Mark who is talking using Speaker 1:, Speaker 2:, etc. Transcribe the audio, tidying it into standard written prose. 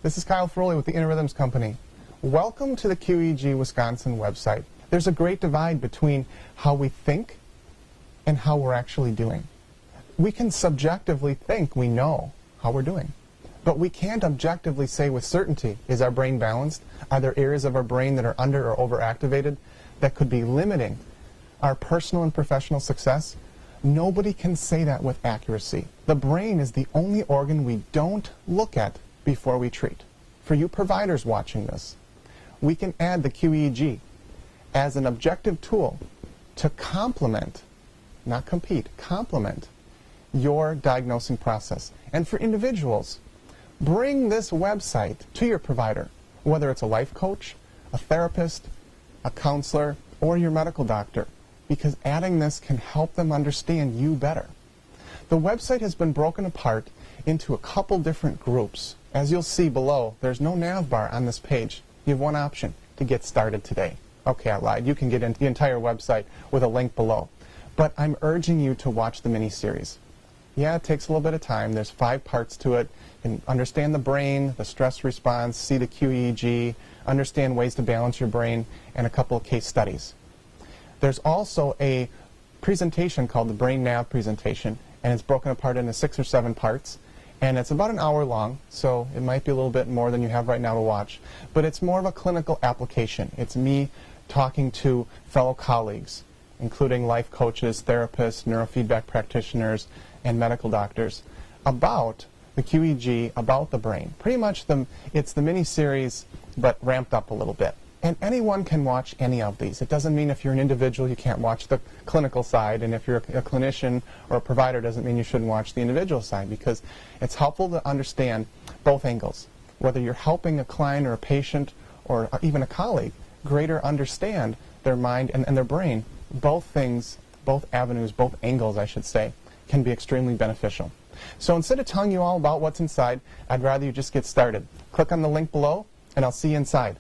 Speaker 1: This is Kyle Ferroli with the Inner Rhythms Company. Welcome to the QEEG Wisconsin website. There's a great divide between how we think and how we're actually doing. We can subjectively think we know how we're doing, but we can't objectively say with certainty, is our brain balanced? Are there areas of our brain that are under or overactivated that could be limiting our personal and professional success? Nobody can say that with accuracy. The brain is the only organ we don't look at before we treat. For you providers watching this, we can add the QEEG as an objective tool to complement, not compete, complement your diagnosing process. And for individuals, bring this website to your provider, whether it's a life coach, a therapist, a counselor, or your medical doctor, because adding this can help them understand you better. The website has been broken apart into a couple different groups. As you'll see below, there's no nav bar on this page. You have one option: to get started today. Okay, I lied. You can get into the entire website with a link below. But I'm urging you to watch the mini-series. Yeah, it takes a little bit of time. There's 5 parts to it. And understand the brain, the stress response, see the QEEG, understand ways to balance your brain, and a couple of case studies. There's also a presentation called the Brain Nav presentation, and it's broken apart into 6 or 7 parts. And it's about an hour long, so it might be a little bit more than you have right now to watch. But it's more of a clinical application. It's me talking to fellow colleagues, including life coaches, therapists, neurofeedback practitioners, and medical doctors, about the QEEG, about the brain. Pretty much it's the mini-series, but ramped up a little bit. And anyone can watch any of these. It doesn't mean if you're an individual you can't watch the clinical side, and if you're a clinician or a provider doesn't mean you shouldn't watch the individual side, because it's helpful to understand both angles. Whether you're helping a client or a patient or even a colleague greater understand their mind and their brain, both things, both avenues, both angles I should say, can be extremely beneficial. So instead of telling you all about what's inside, I'd rather you just get started. Click on the link below and I'll see you inside.